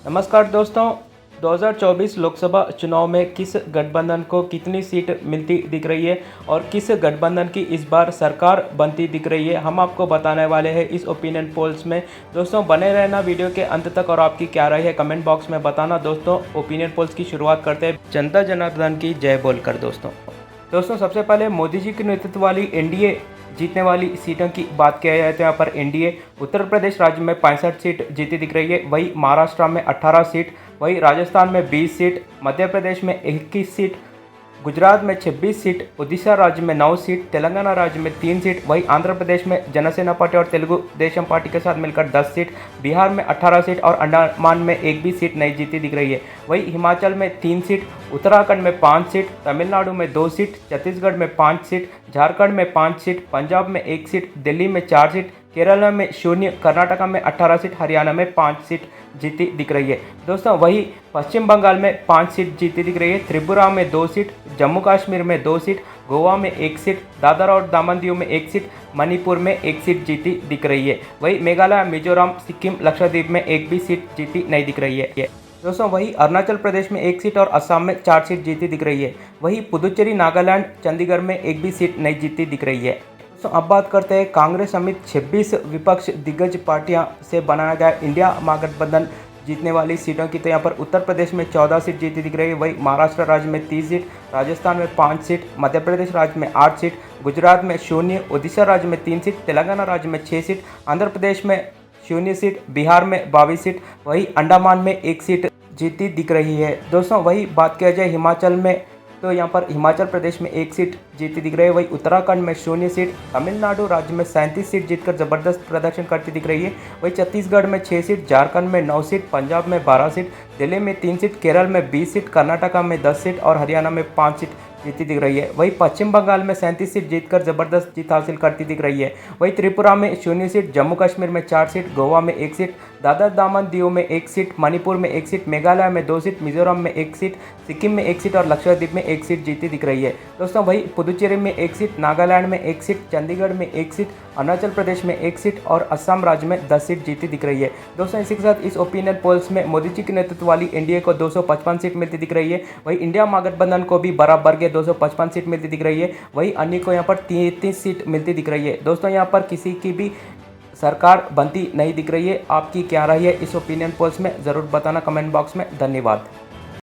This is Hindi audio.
नमस्कार दोस्तों। 2024 लोकसभा चुनाव में किस गठबंधन को कितनी सीट मिलती दिख रही है और किस गठबंधन की इस बार सरकार बनती दिख रही है, हम आपको बताने वाले हैं इस ओपिनियन पोल्स में। दोस्तों बने रहना वीडियो के अंत तक और आपकी क्या राय है कमेंट बॉक्स में बताना। दोस्तों ओपिनियन पोल्स की शुरुआत करते हैं जनता जनार्दन की जय बोलकर। दोस्तों सबसे पहले मोदी जी के नेतृत्व वाली एनडीए जीतने वाली सीटों की बात किया जाए तो यहाँ पर एनडीए उत्तर प्रदेश राज्य में 65 सीट जीती दिख रही है, वही महाराष्ट्र में 18 सीट, वही राजस्थान में 20 सीट, मध्य प्रदेश में 21 सीट, गुजरात में 26 सीट, उड़ीसा राज्य में 9 सीट, तेलंगाना राज्य में 3 सीट, वही आंध्र प्रदेश में जनसेना पार्टी और तेलुगु देशम पार्टी के साथ मिलकर 10 सीट, बिहार में 18 सीट और अंडमान में एक भी सीट नहीं जीती दिख रही है। वही हिमाचल में 3 सीट, उत्तराखंड में 5 सीट, तमिलनाडु में 2 सीट, छत्तीसगढ़ में 5 सीट, झारखंड में 5 सीट, पंजाब में 1 सीट, दिल्ली में 4 सीट, केरल में 0, कर्नाटक में 18 सीट, हरियाणा में 5 सीट जीती दिख रही है। दोस्तों वही पश्चिम बंगाल में 5 सीट जीती दिख रही है, त्रिपुरा में 2 सीट, जम्मू कश्मीर में 2 सीट, गोवा में 1 सीट, दादरा और दमन दीव में 1 सीट, मणिपुर में 1 सीट जीती दिख रही है। वही मेघालय, मिजोरम, सिक्किम, लक्षद्वीप में एक भी सीट जीती नहीं दिख रही है। दोस्तों वही अरुणाचल प्रदेश में 1 सीट और असम में 4 सीट जीती दिख रही है। वही पुदुचेरी, नागालैंड, चंडीगढ़ में एक भी सीट नहीं जीती दिख रही है। दोस्तों अब बात करते हैं कांग्रेस समेत 26 विपक्ष दिग्गज पार्टियां से बनाया गया इंडिया महागठबंधन जीतने वाली सीटों की। तो यहाँ पर उत्तर प्रदेश में 14 सीट जीती दिख रही है, वही महाराष्ट्र राज्य में 30 सीट, राजस्थान में 5 सीट, मध्य प्रदेश राज्य में 8 सीट, गुजरात में 0, उड़ीसा राज्य में 3 सीट, तेलंगाना राज्य में 6 सीट, आंध्र प्रदेश में 0 सीट, बिहार में 22 सीट, वही अंडमान में 1 सीट जीती दिख रही है। दोस्तों वही बात किया जाए हिमाचल में तो यहाँ पर हिमाचल प्रदेश में 1 सीट जीती दिख रही है, वही उत्तराखंड में 0 सीट, तमिलनाडु राज्य में 37 सीट जीतकर जबरदस्त प्रदर्शन करती दिख रही है, वही छत्तीसगढ़ में 6 सीट, झारखंड में 9 सीट, पंजाब में 12 सीट, दिल्ली में 3 सीट, केरल में 20 सीट, कर्नाटक में 10 सीट और हरियाणा में 5 सीट जीती दिख रही है। वही पश्चिम बंगाल में 37 सीट जीतकर जबरदस्त जीत हासिल करती दिख रही है, वही त्रिपुरा में 0 सीट, जम्मू कश्मीर में 4 सीट, गोवा में 1 सीट, दादरा दमन दीव में 1 सीट, मणिपुर में 1 सीट, मेघालय में 2 सीट, मिजोरम में 1 सीट, सिक्किम में 1 सीट और लक्षद्वीप में 1 सीट जीती दिख रही है। दोस्तों वही पुदुचेरी में 1 सीट, नागालैंड में 1 सीट, चंडीगढ़ में 1 सीट, अरुणाचल प्रदेश में 1 सीट और असम राज्य में 10 सीट जीती दिख रही है। दोस्तों इसी के साथ इस ओपिनियन पोल्स में मोदी जी के नेतृत्व वाली एनडीए को 255 सीट मिलती दिख रही है, वही इंडिया महागठबंधन को भी बराबर के 255 सीट मिलती दिख रही है, वही अन्य को यहाँ पर 33 सीट मिलती दिख रही है। दोस्तों यहाँ पर किसी की भी सरकार बनती नहीं दिख रही है। आपकी क्या राय है इस ओपिनियन पोल्स में ज़रूर बताना कमेंट बॉक्स में। धन्यवाद।